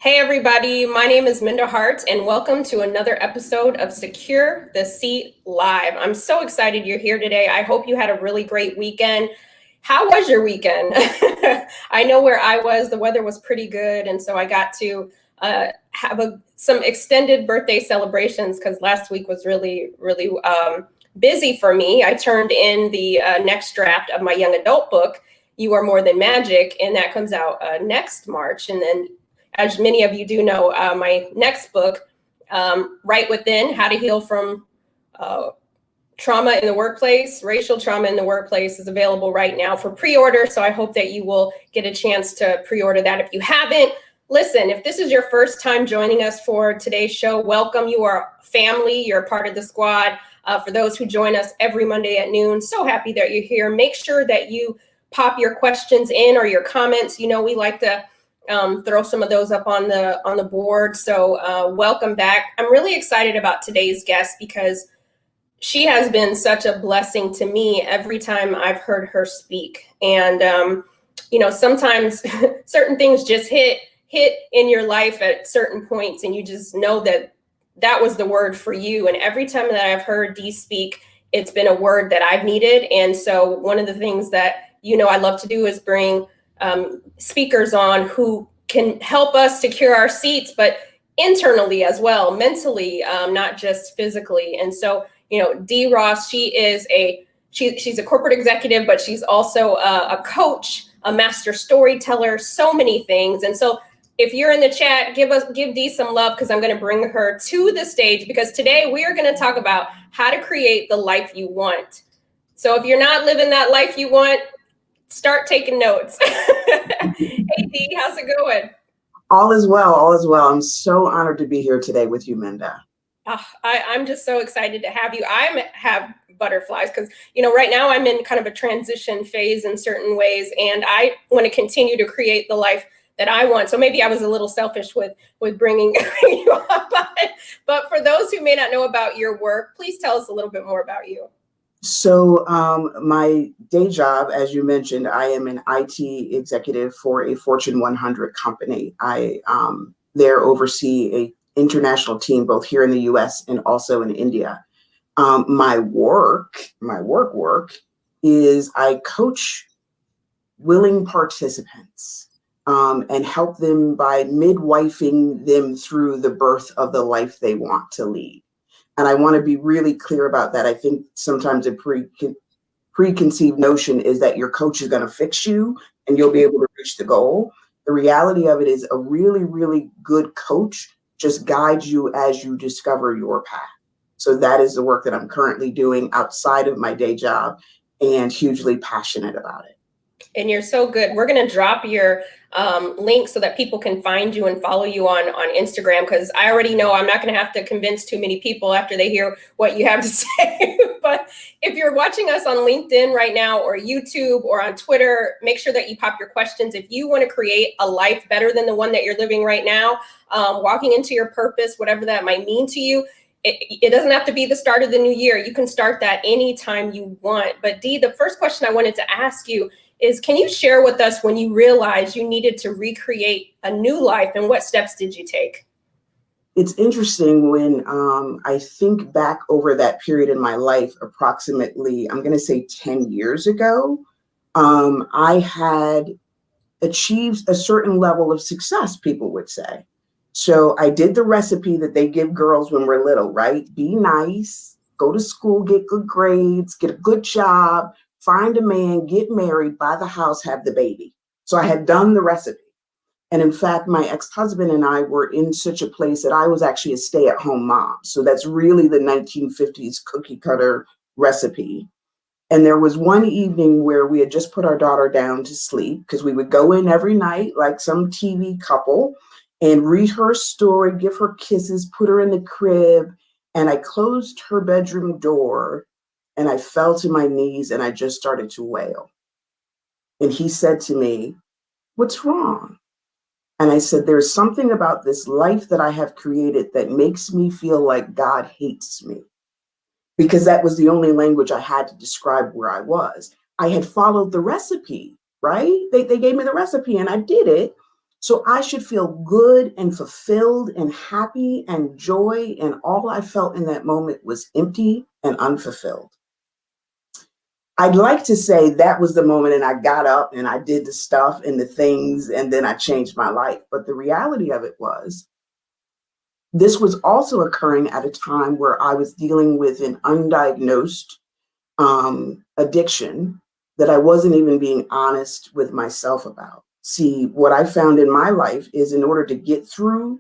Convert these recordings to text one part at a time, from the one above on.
Hey everybody, my name is Minda Hart and welcome to another episode of Secure the Seat Live. I'm so excited you're here today. I hope you had a really great weekend. How was your weekend? I know where I was, the weather was pretty good, and so I got to have some extended birthday celebrations because last week was really busy for me. I turned in the next draft of my young adult book, You Are More Than Magic, and that comes out next March. And then as many of you do know, my next book, Right Within, How to Heal from Trauma in the Workplace, Racial Trauma in the Workplace, is available right now for pre-order. So I hope that you will get a chance to pre-order that if you haven't. Listen, if this is your first time joining us for today's show, welcome. You are family. You're a part of the squad. For those who join us every Monday at noon, so happy that you're here. Make sure that you pop your questions in or your comments. You know, we like to throw some of those up on the board. So welcome back. I'm really excited about today's guest because she has been such a blessing to me every time I've heard her speak. And you know, sometimes certain things just hit in your life at certain points, and you just know that that was the word for you. And every time that I've heard Dee speak, it's been a word that I've needed. And so one of the things that I love to do is bring speakers on who can help us secure our seats, but internally as well, mentally, not just physically. And so, Dee Ross, she's a corporate executive, but she's also a coach, a master storyteller, so many things. And so if you're in the chat, give Dee some love, because I'm going to bring her to the stage, because today we are going to talk about how to create the life you want. So if you're not living that life you want, start taking notes. Hey Dee, how's it going? All is well, all is well. I'm so honored to be here today with you, Minda. I'm just so excited to have you. I have butterflies because, right now I'm in kind of a transition phase in certain ways, and I want to continue to create the life that I want. So maybe I was a little selfish with bringing you up. But for those who may not know about your work, please tell us a little bit more about you. So my day job, as you mentioned, I am an IT executive for a Fortune 100 company. I there oversee an international team, both here in the US and also in India. My work is I coach willing participants and help them by midwifing them through the birth of the life they want to lead. And I want to be really clear about that. I think sometimes a preconceived notion is that your coach is going to fix you and you'll be able to reach the goal. The reality of it is a really, really good coach just guides you as you discover your path. So that is the work that I'm currently doing outside of my day job, and hugely passionate about it. And you're so good. We're going to drop your link so that people can find you and follow you on Instagram, because I already know I'm not going to have to convince too many people after they hear what you have to say. But if you're watching us on LinkedIn right now, or YouTube, or on Twitter, make sure that you pop your questions. If you want to create a life better than the one that you're living right now, walking into your purpose, whatever that might mean to you, it doesn't have to be the start of the new year. You can start that anytime you want. But Dee, the first question I wanted to ask you is, can you share with us when you realized you needed to recreate a new life, and what steps did you take? It's interesting when I think back over that period in my life, approximately, I'm going to say 10 years ago, I had achieved a certain level of success, people would say. So I did the recipe that they give girls when we're little, right? Be nice, go to school, get good grades, get a good job, find a man, get married, buy the house, have the baby. So I had done the recipe. And in fact, my ex-husband and I were in such a place that I was actually a stay-at-home mom. So that's really the 1950s cookie cutter recipe. And there was one evening where we had just put our daughter down to sleep, because we would go in every night like some TV couple and read her a story, give her kisses, put her in the crib. And I closed her bedroom door and I fell to my knees and I just started to wail. And he said to me, "What's wrong?" And I said, "There's something about this life that I have created that makes me feel like God hates me." Because that was the only language I had to describe where I was. I had followed the recipe, right? They gave me the recipe and I did it. So I should feel good and fulfilled and happy and joy. And all I felt in that moment was empty and unfulfilled. I'd like to say that was the moment and I got up and I did the stuff and the things and then I changed my life. But the reality of it was, this was also occurring at a time where I was dealing with an undiagnosed addiction that I wasn't even being honest with myself about. See, what I found in my life is, in order to get through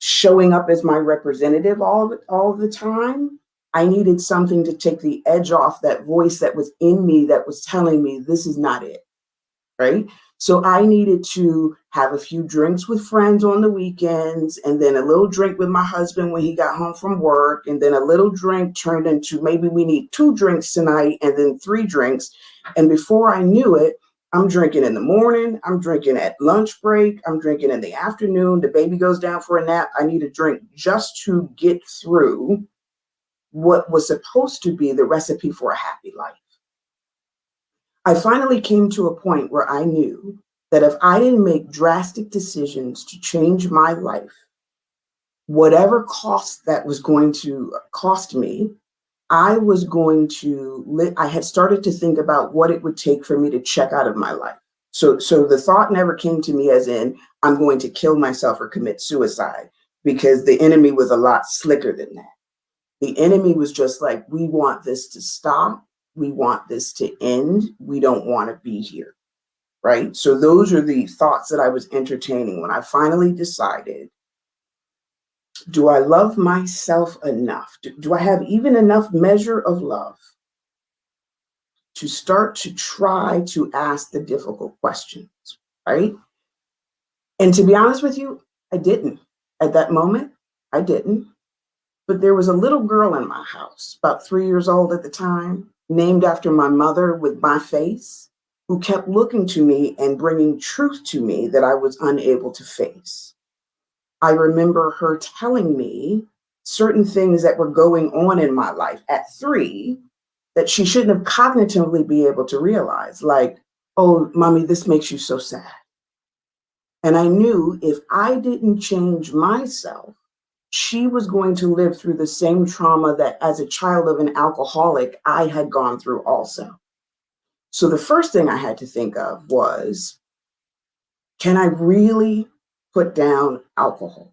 showing up as my representative all the time, I needed something to take the edge off that voice that was in me that was telling me this is not it, right? So I needed to have a few drinks with friends on the weekends, and then a little drink with my husband when he got home from work, and then a little drink turned into maybe we need 2 drinks tonight, and then 3 drinks. And before I knew it, I'm drinking in the morning, I'm drinking at lunch break, I'm drinking in the afternoon, the baby goes down for a nap, I need a drink just to get through what was supposed to be the recipe for a happy life. I finally came to a point where I knew that if I didn't make drastic decisions to change my life, whatever cost that was going to cost me, I was going to, I had started to think about what it would take for me to check out of my life. So the thought never came to me as in, I'm going to kill myself or commit suicide, because the enemy was a lot slicker than that. The enemy was just like, we want this to stop. We want this to end. We don't want to be here, right? So those are the thoughts that I was entertaining when I finally decided, do I love myself enough? Do I have even enough measure of love to start to try to ask the difficult questions, right? And to be honest with you, I didn't. At that moment, I didn't. But there was a little girl in my house, about 3 years old at the time, named after my mother with my face, who kept looking to me and bringing truth to me that I was unable to face. I remember her telling me certain things that were going on in my life at 3 that she shouldn't have cognitively be able to realize, like, oh, mommy, this makes you so sad. And I knew if I didn't change myself, she was going to live through the same trauma that, as a child of an alcoholic, I had gone through also. So the first thing I had to think of was, can I really put down alcohol?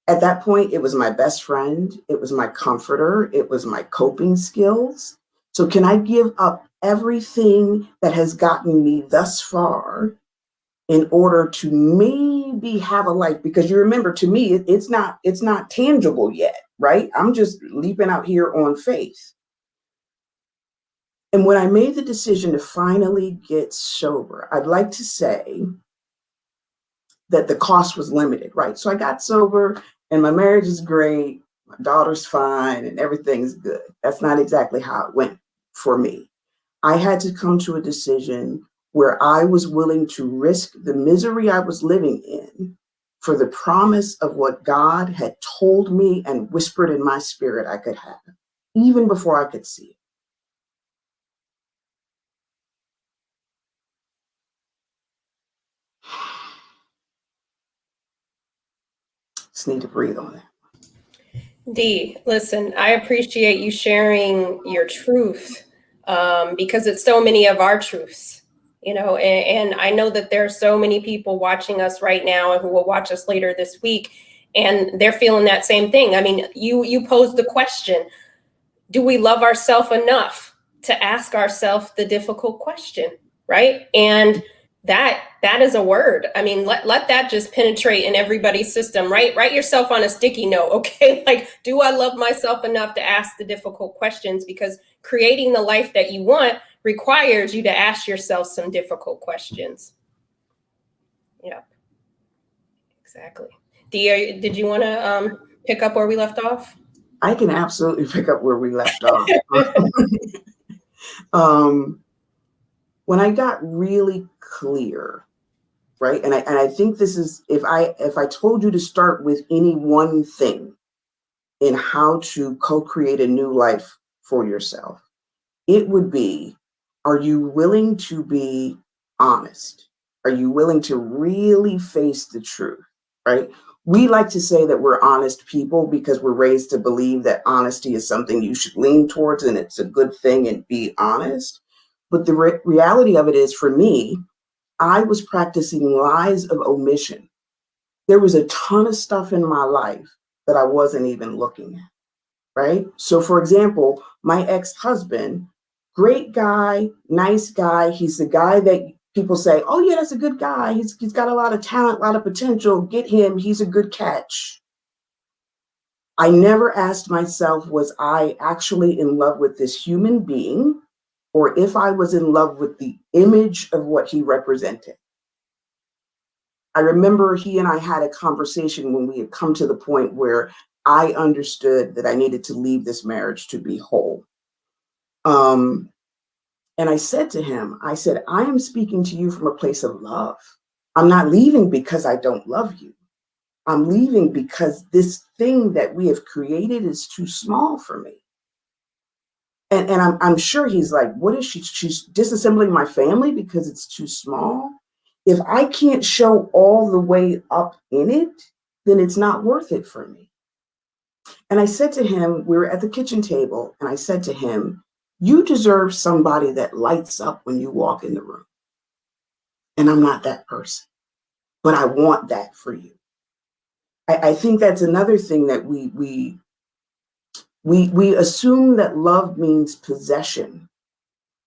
At that point, it was my best friend, it was my comforter, it was my coping skills. So can I give up everything that has gotten me thus far in order to maybe have a life? Because you remember, to me, it's not tangible yet, right? I'm just leaping out here on faith. And when I made the decision to finally get sober, I'd like to say that the cost was limited, right? So I got sober and my marriage is great, my daughter's fine, and everything's good. That's not exactly how it went for me. I had to come to a decision where I was willing to risk the misery I was living in for the promise of what God had told me and whispered in my spirit I could have, even before I could see it. Just need to breathe on that. Dee, listen, I appreciate you sharing your truth, because it's so many of our truths, and I know that there are so many people watching us right now and who will watch us later this week, and they're feeling that same thing. I mean, you posed the question, do we love ourselves enough to ask ourselves the difficult question, right? And that is a word. I mean, let that just penetrate in everybody's system, right? Write yourself on a sticky note, okay? Like, do I love myself enough to ask the difficult questions? Because creating the life that you want requires you to ask yourself some difficult questions. Yeah, exactly. Dee, did you want to pick up where we left off? I can absolutely pick up where we left off. When I got really clear, right? And I think this is, if I told you to start with any one thing in how to co-create a new life for yourself, it would be, are you willing to be honest? Are you willing to really face the truth, right? We like to say that we're honest people because we're raised to believe that honesty is something you should lean towards and it's a good thing and be honest. But the reality of it is, for me, I was practicing lies of omission. There was a ton of stuff in my life that I wasn't even looking at, right? So, for example, my ex-husband, great guy, nice guy. He's the guy that people say, oh, yeah, that's a good guy. He's got a lot of talent, a lot of potential. Get him. He's a good catch. I never asked myself, was I actually in love with this human being, or if I was in love with the image of what he represented? I remember he and I had a conversation when we had come to the point where I understood that I needed to leave this marriage to be whole. And I said to him, I said, I am speaking to you from a place of love. I'm not leaving because I don't love you. I'm leaving because this thing that we have created is too small for me. And I'm sure he's like, what is she? She's disassembling my family because it's too small. If I can't show all the way up in it, then it's not worth it for me. And I said to him, we were at the kitchen table, and I said to him, you deserve somebody that lights up when you walk in the room. And I'm not that person, but I want that for you. I think that's another thing that we assume that love means possession.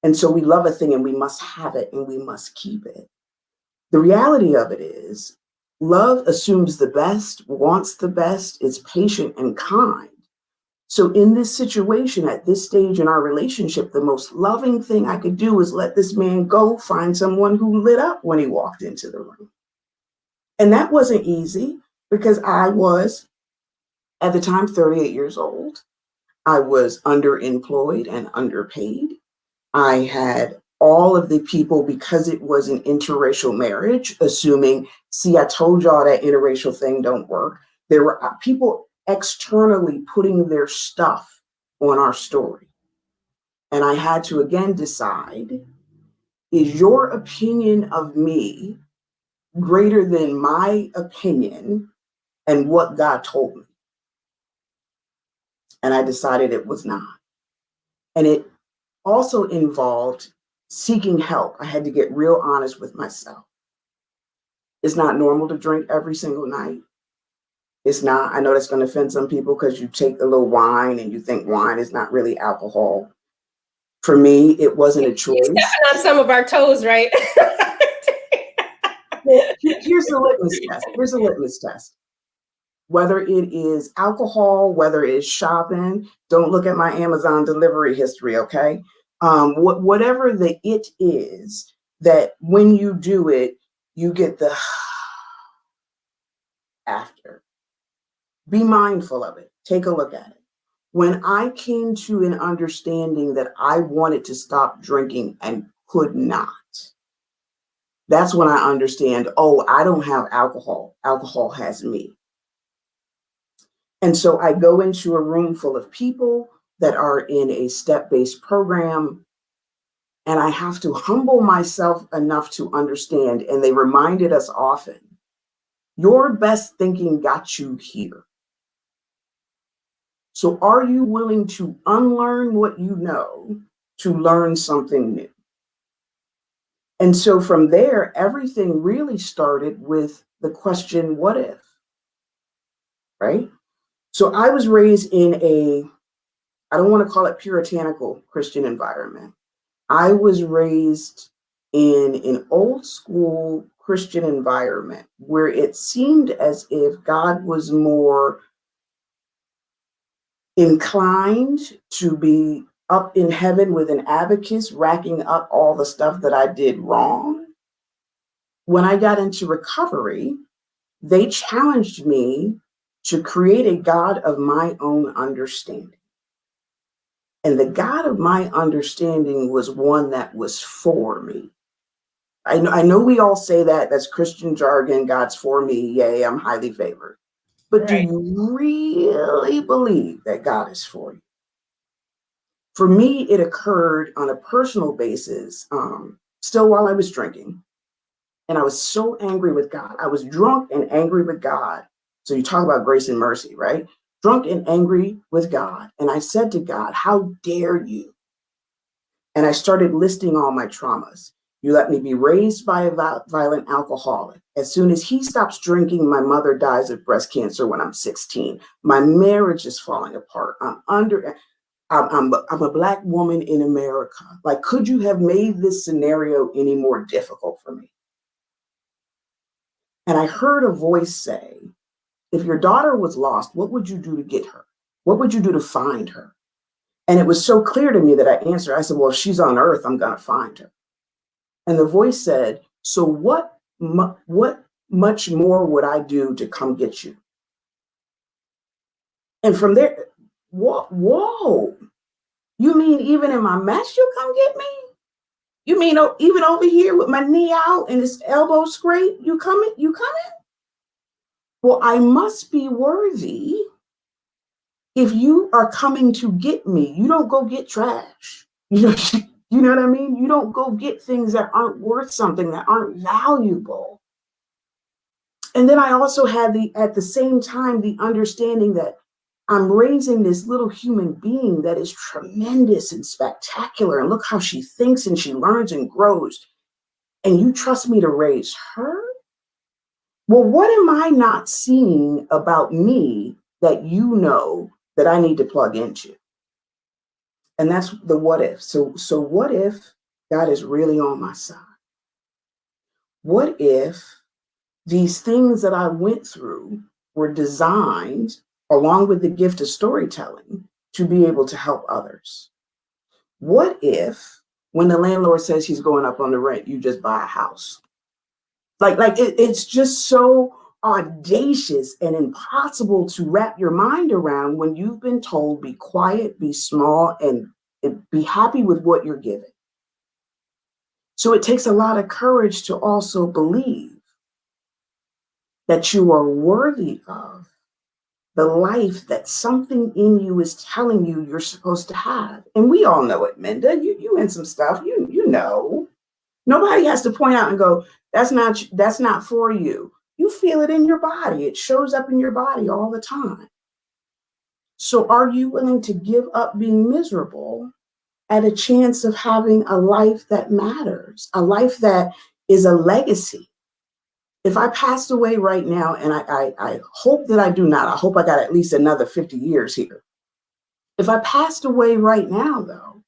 And so we love a thing and we must have it and we must keep it. The reality of it is, love assumes the best, wants the best, is patient and kind. So in this situation, at this stage in our relationship, the most loving thing I could do is let this man go find someone who lit up when he walked into the room. And that wasn't easy because I was, at the time, 38 years old. I was underemployed and underpaid. I had all of the people, because it was an interracial marriage, assuming, see, I told y'all that interracial thing don't work. There were people externally putting their stuff on our story. And I had to again decide, is your opinion of me greater than my opinion and what God told me? And I decided it was not. And it also involved seeking help. I had to get real honest with myself. It's not normal to drink every single night. It's not. I know that's going to offend some people because you take a little wine and you think wine is not really alcohol. For me, it wasn't a choice. You're stepping on some of our toes, right? Well, here's the litmus test. Here's a litmus test. Whether it is alcohol, whether it is shopping, don't look at my Amazon delivery history, okay? Whatever the it is, that when you do it, you get the after. Be mindful of it. Take a look at it. When I came to an understanding that I wanted to stop drinking and could not, that's when I understand, oh, I don't have alcohol. Alcohol has me. And so I go into a room full of people that are in a step-based program, and I have to humble myself enough to understand, and they reminded us often, your best thinking got you here. So are you willing to unlearn what you know to learn something new? And so from there, everything really started with the question, what if? Right? So I was raised in I don't want to call it puritanical Christian environment. I was raised in an old school Christian environment where it seemed as if God was more inclined to be up in heaven with an abacus, racking up all the stuff that I did wrong. When I got into recovery, they challenged me to create a God of my own understanding. And the God of my understanding was one that was for me. I know we all say that, that's Christian jargon, God's for me, yay, I'm highly favored. But do you really believe that God is for you? For me, it occurred on a personal basis, still while I was drinking. And I was so angry with God. I was drunk and angry with God. So you talk about grace and mercy, right? Drunk and angry with God. And I said to God, how dare you? And I started listing all my traumas. You let me be raised by a violent alcoholic. As soon as he stops drinking, my mother dies of breast cancer when I'm 16. My marriage is falling apart. I'm a Black woman in America. Like, could you have made this scenario any more difficult for me? And I heard a voice say, if your daughter was lost, what would you do to get her? What would you do to find her? And it was so clear to me that I answered. I said, well, if she's on earth, I'm going to find her. And the voice said, so what much more would I do to come get you? And from there, whoa, you mean even in my mess, you'll come get me? You mean even over here with my knee out and this elbow scrape, you coming? Well, I must be worthy. If you are coming to get me, you don't go get trash. You know what I mean? You don't go get things that aren't worth something, that aren't valuable. And then I also had at the same time, the understanding that I'm raising this little human being that is tremendous and spectacular. And look how she thinks and she learns and grows. And you trust me to raise her? Well, what am I not seeing about me that you know that I need to plug into? And that's the what if. So what if God is really on my side? What if these things that I went through were designed, along with the gift of storytelling, to be able to help others? What if when the landlord says he's going up on the rent, you just buy a house? It's just so audacious and impossible to wrap your mind around when you've been told, be quiet, be small, and be happy with what you're given. So it takes a lot of courage to also believe that you are worthy of the life that something in you is telling you you're supposed to have. And we all know it, Minda. You in some stuff, you know. Nobody has to point out and go, that's not for you. You feel it in your body. It shows up in your body all the time. So are you willing to give up being miserable at a chance of having a life that matters, a life that is a legacy? If I passed away right now, and I hope that I do not, I hope I got at least another 50 years here. If I passed away right now, though,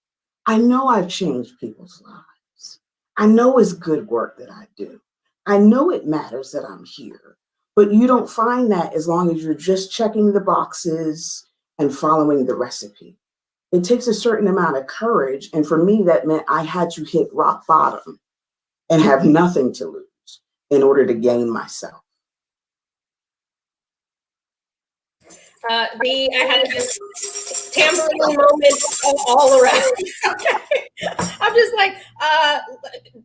I know I've changed people's lives. I know it's good work that I do. I know it matters that I'm here, but you don't find that as long as you're just checking the boxes and following the recipe. It takes a certain amount of courage. And for me, that meant I had to hit rock bottom and have nothing to lose in order to gain myself. I had this tambourine moment all around. Okay. I'm just like,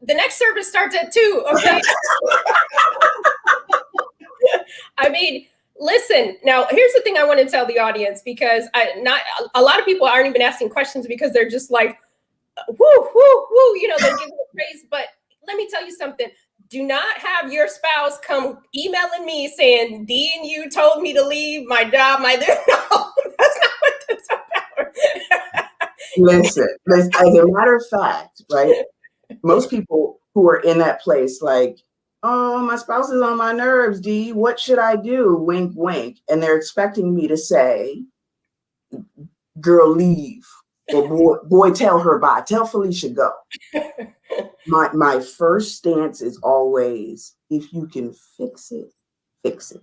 the next service starts at 2. Okay. I mean, listen, now here's the thing I want to tell the audience, because not a lot of people aren't even asking questions because they're just like, woo, woo, woo, they're giving it praise. But let me tell you something. Do not have your spouse come emailing me saying, D and you told me to leave my job. No, that's not what that's about. Listen, as a matter of fact, right? Most people who are in that place, like, oh, my spouse is on my nerves, D, what should I do? Wink, wink. And they're expecting me to say, girl, leave. Or boy, tell her bye. Tell Felicia go. My first stance is always, if you can fix it, fix it.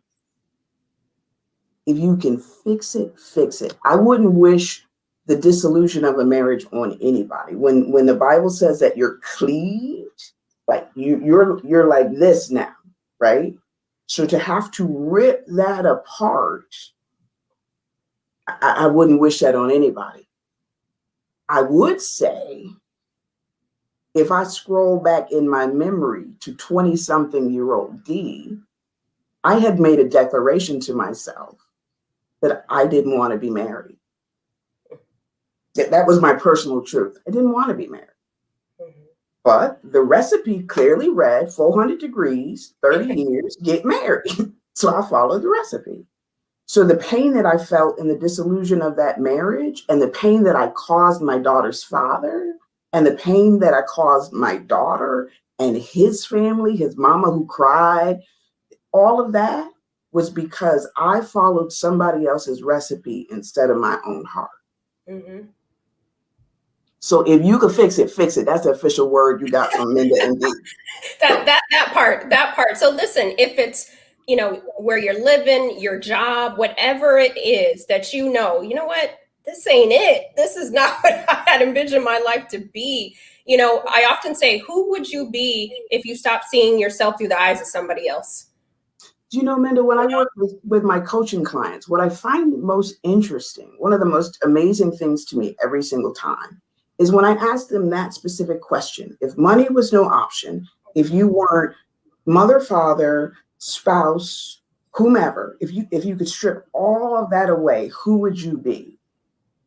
If you can fix it, fix it. I wouldn't wish the dissolution of a marriage on anybody. When the Bible says that you're cleaved, like you're like this now, right? So to have to rip that apart, I wouldn't wish that on anybody. I would say, if I scroll back in my memory to 20-something-year-old D, I had made a declaration to myself that I didn't want to be married. That was my personal truth. I didn't want to be married. Mm-hmm. But the recipe clearly read 400 degrees, 30 years, get married. So I followed the recipe. So the pain that I felt in the disillusion of that marriage, and the pain that I caused my daughter's father, and the pain that I caused my daughter and his family, his mama who cried, all of that was because I followed somebody else's recipe instead of my own heart. Mm-hmm. So if you could fix it, fix it. That's the official word you got from Minda and Dee. that part. So listen, if it's, where you're living, your job, whatever it is that you know what, this ain't it. This is not what I had envisioned my life to be. I often say, who would you be if you stopped seeing yourself through the eyes of somebody else? Do you know, Minda, when I work with my coaching clients, what I find most interesting, one of the most amazing things to me every single time, is when I ask them that specific question. If money was no option, if you weren't mother, father, spouse, whomever, if you could strip all of that away, who would you be?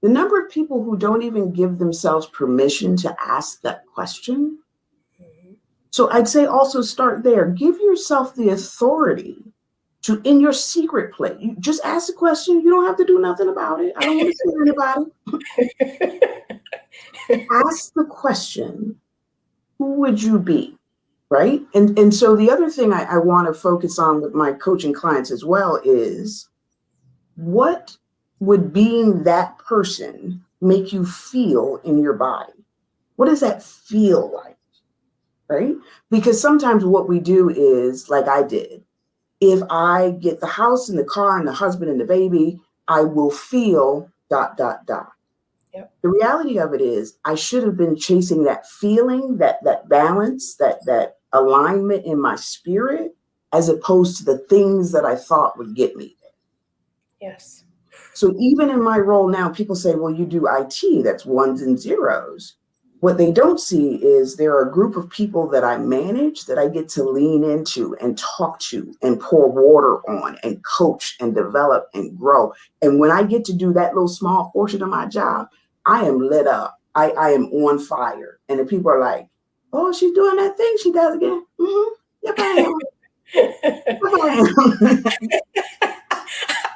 The number of people who don't even give themselves permission to ask that question. So I'd say also start there. Give yourself the authority to, in your secret place, you just ask the question. You don't have to do nothing about it. I don't want to see anybody. Ask the question, who would you be? Right? And so the other thing I want to focus on with my coaching clients as well is, what would being that person make you feel in your body? What does that feel like? Right? Because sometimes what we do is, like I did, if I get the house and the car and the husband and the baby, I will feel ... Yep. The reality of it is, I should have been chasing that feeling, that balance, that alignment in my spirit, as opposed to the things that I thought would get me there. Yes. So even in my role now, people say, well, you do IT, that's ones and zeros. What they don't see is there are a group of people that I manage that I get to lean into and talk to and pour water on and coach and develop and grow. And when I get to do that little small portion of my job, I am lit up. I am on fire. And the people are like, oh, she's doing that thing she does again. Mm-hmm. Yep, I am. Yep, I am.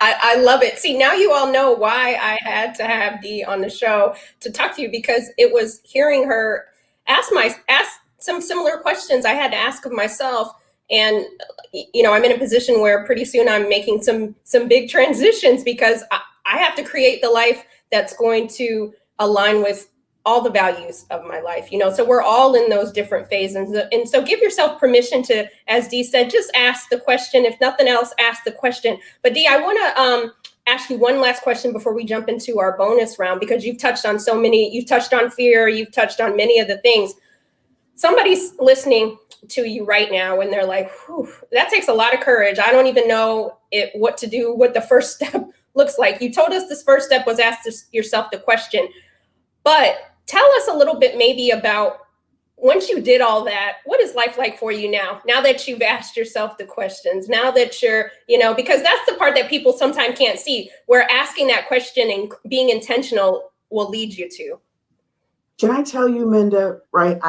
I love it. See, now you all know why I had to have Dee on the show to talk to you, because it was hearing her ask some similar questions I had to ask of myself. And I'm in a position where pretty soon I'm making some big transitions, because I have to create the life that's going to align with all the values of my life. So we're all in those different phases. And so give yourself permission to, as Dee said, just ask the question. If nothing else, ask the question. But Dee, I want to ask you one last question before we jump into our bonus round, because you've touched on you've touched on fear, you've touched on many of the things. Somebody's listening to you right now and they're like, whew, that takes a lot of courage. I don't even know what to do, what the first step looks like. You told us this first step was ask yourself the question, but tell us a little bit maybe about, once you did all that, what is life like for you now that you've asked yourself the questions, now that you're, because that's the part that people sometimes can't see, where asking that question and being intentional will lead you to. Can I tell you, Minda, right?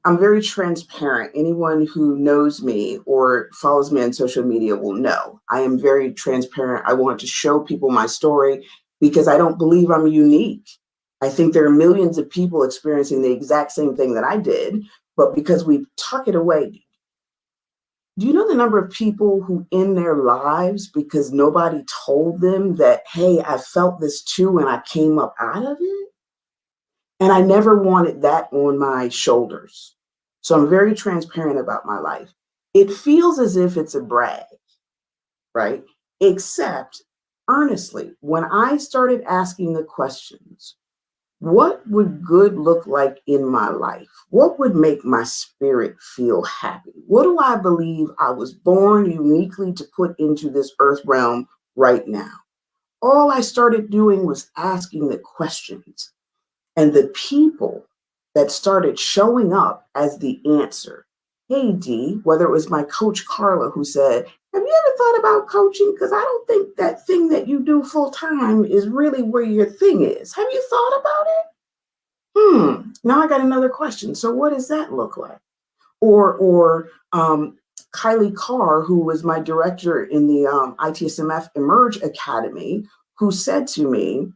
I'm very transparent. Anyone who knows me or follows me on social media will know I am very transparent. I want to show people my story because I don't believe I'm unique. I think there are millions of people experiencing the exact same thing that I did, but because we tuck it away. Do you know the number of people who end their lives because nobody told them that, hey, I felt this too and I came up out of it? And I never wanted that on my shoulders. So I'm very transparent about my life. It feels as if it's a brag, right? Except, earnestly, when I started asking the questions, what would good look like in my life? What would make my spirit feel happy? What do I believe I was born uniquely to put into this earth realm right now? All I started doing was asking the questions. And the people that started showing up as the answer. Hey, Dee, whether it was my coach, Carla, who said, have you ever thought about coaching? Because I don't think that thing that you do full time is really where your thing is. Have you thought about it? Now I got another question. So what does that look like? Or Kylie Carr, who was my director in the ITSMF Emerge Academy, who said to me,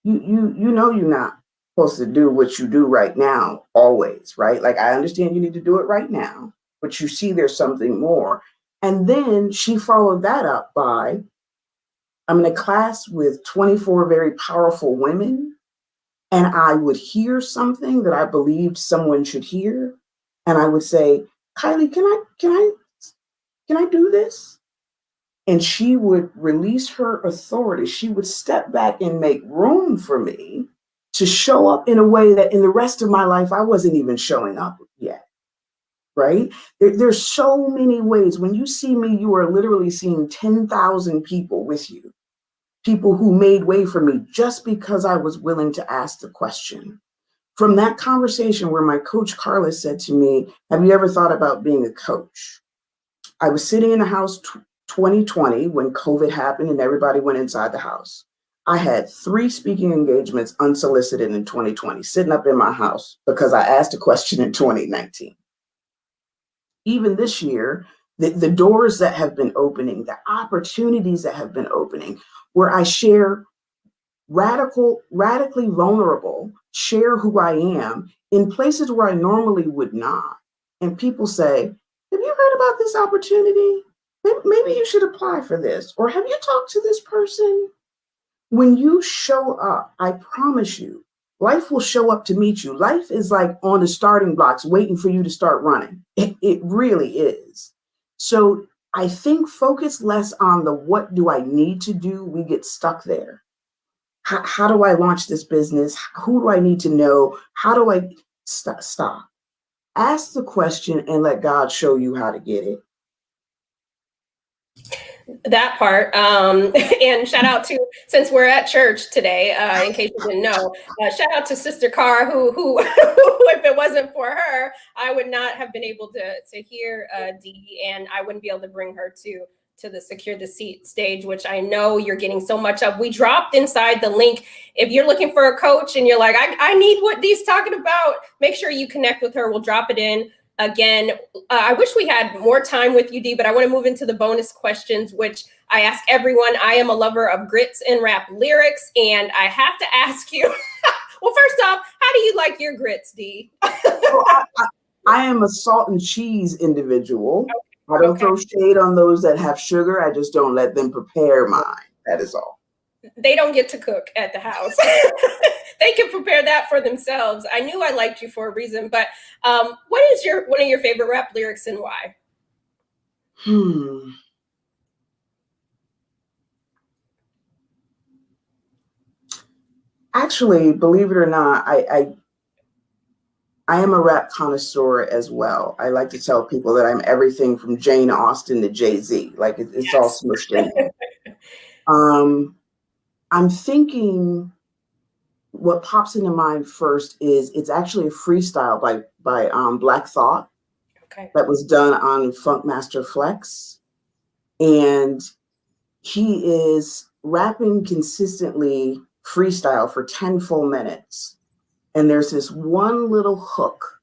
you know you're not supposed to do what you do right now always, right? Like I understand you need to do it right now, but you see there's something more. And then she followed that up by, I'm in a class with 24 very powerful women, and I would hear something that I believed someone should hear, and I would say, Kylie, can I do this? And she would release her authority. She would step back and make room for me to show up in a way that in the rest of my life I wasn't even showing up yet. Right? There's so many ways. When you see me, you are literally seeing 10,000 people with you, people who made way for me just because I was willing to ask the question. From that conversation where my coach Carla said to me, have you ever thought about being a coach? I was sitting in the house 2020 when COVID happened and everybody went inside the house. I had 3 speaking engagements unsolicited in 2020, sitting up in my house because I asked a question in 2019. Even this year, the doors that have been opening, the opportunities that have been opening, where I share radically vulnerable, share who I am in places where I normally would not. And people say, have you heard about this opportunity? Maybe you should apply for this. Or have you talked to this person? When you show up, I promise you, life will show up to meet you. Life is like on the starting blocks, waiting for you to start running. It really is. So I think focus less on the what do I need to do? We get stuck there. How do I launch this business? Who do I need to know? How do I stop? Ask the question and let God show you how to get it. That part. And shout out to, since we're at church today, in case you didn't know, shout out to Sister Carr, who if it wasn't for her, I would not have been able to hear Dee, and I wouldn't be able to bring her to the Secure the Seat stage, which I know you're getting so much of. We dropped inside the link. If you're looking for a coach and you're like, I need what Dee's talking about, make sure you connect with her. We'll drop it in. Again, I wish we had more time with you, Dee, but I want to move into the bonus questions, which I ask everyone. I am a lover of grits and rap lyrics, and I have to ask you, well, first off, how do you like your grits, Dee? Well, I am a salt and cheese individual. I don't throw shade on those that have sugar. I just don't let them prepare mine. That is all. They don't get to cook at the house. They can prepare that for themselves. I knew I liked you for a reason, but what is one of your favorite rap lyrics and why? Actually, believe it or not, I am a rap connoisseur as well. I like to tell people that I'm everything from Jane Austen to Jay-Z. Like it's all smushed in there. I'm thinking what pops into mind first is it's actually a freestyle by Black Thought that was done on Funk Master Flex. And he is rapping consistently freestyle for 10 full minutes. And there's this one little hook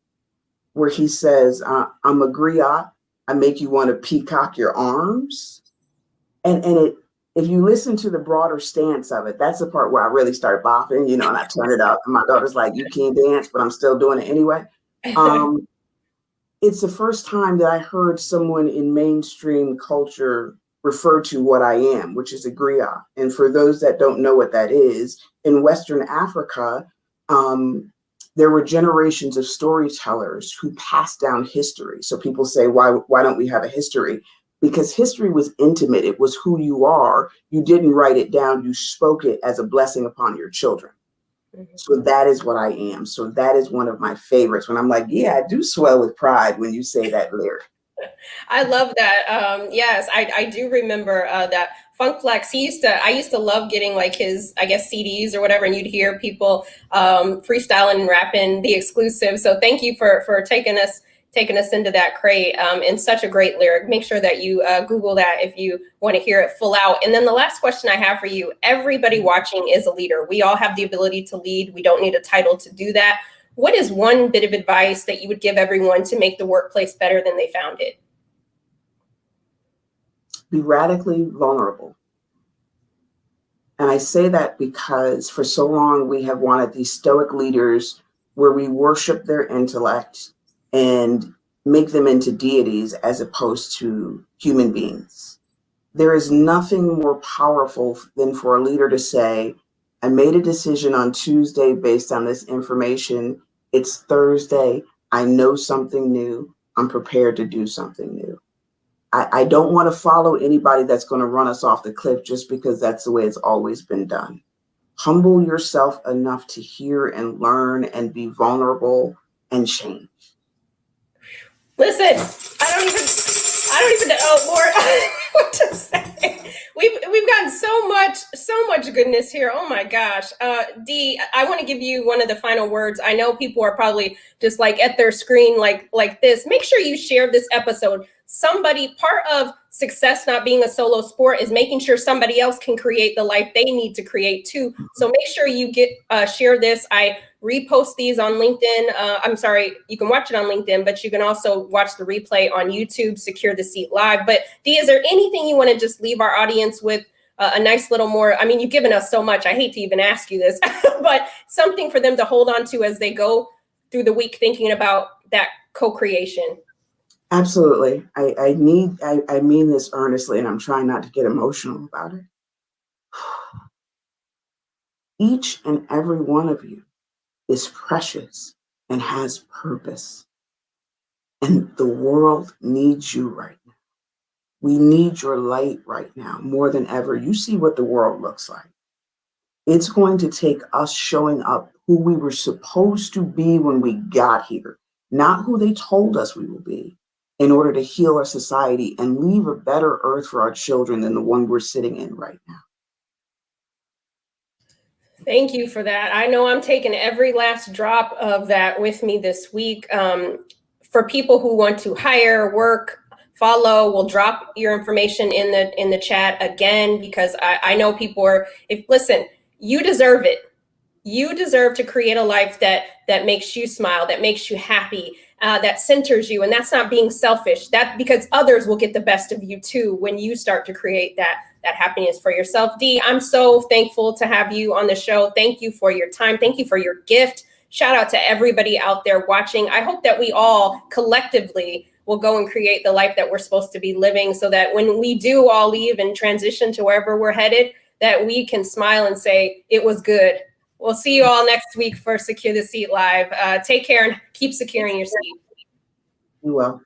where he says, I'm a griot, I make you want to peacock your arms. And if you listen to the broader stance of it, that's the part where I really start bopping, and I turn it up. And my daughter's like, you can't dance, but I'm still doing it anyway. It's the first time that I heard someone in mainstream culture refer to what I am, which is a griot. And for those that don't know what that is, in Western Africa, there were generations of storytellers who passed down history. So people say, why don't we have a history? Because history was intimate. It was who you are. You didn't write it down. You spoke it as a blessing upon your children. So that is what I am. So that is one of my favorites when I'm like, yeah, I do swell with pride when you say that lyric. I love that. Yes, I do remember that Funk Flex. I used to love getting like his, I guess, CDs or whatever, and you'd hear people freestyling and rapping the exclusive. So thank you for taking us taking us into that crate. And such a great lyric. Make sure that you Google that if you want to hear it full out. And then the last question I have for you, everybody watching is a leader. We all have the ability to lead. We don't need a title to do that. What is one bit of advice that you would give everyone to make the workplace better than they found it? Be radically vulnerable. And I say that because for so long we have wanted these stoic leaders where we worship their intellect and make them into deities as opposed to human beings. There is nothing more powerful than for a leader to say, I made a decision on Tuesday based on this information. It's Thursday. I know something new. I'm prepared to do something new. I don't want to follow anybody that's going to run us off the cliff just because that's the way it's always been done. Humble yourself enough to hear and learn and be vulnerable and change. Listen, I don't even know, Lord, what to say. We've gotten so much goodness here. Oh my gosh. Dee, I want to give you one of the final words. I know people are probably just like at their screen like this. Make sure you share this episode. Part of success not being a solo sport is making sure somebody else can create the life they need to create too. So make sure you share this. I repost these on LinkedIn. I'm sorry, you can watch it on LinkedIn, but you can also watch the replay on YouTube, Secure the Seat Live. But Dee, is there anything you want to just leave our audience with? A nice little more, I mean, you've given us so much. I hate to even ask you this, but something for them to hold on to as they go through the week thinking about that co-creation. Absolutely. I mean this earnestly, and I'm trying not to get emotional about it. Each and every one of you is precious and has purpose. And the world needs you right now. We need your light right now more than ever. You see what the world looks like. It's going to take us showing up who we were supposed to be when we got here, not who they told us we will be, in order to heal our society and leave a better earth for our children than the one we're sitting in right now. Thank you for that. I know I'm taking every last drop of that with me this week. For people who want to hire, work, follow, we'll drop your information in the chat again, because I know people are, listen, you deserve it. You deserve to create a life that makes you smile, that makes you happy, that centers you. And that's not being selfish. That because others will get the best of you too when you start to create that happiness for yourself. Dee, I'm so thankful to have you on the show. Thank you for your time. Thank you for your gift. Shout out to everybody out there watching. I hope that we all collectively will go and create the life that we're supposed to be living, so that when we do all leave and transition to wherever we're headed, that we can smile and say, it was good. We'll see you all next week for Secure the Seat Live. Take care and keep securing your seat. You will.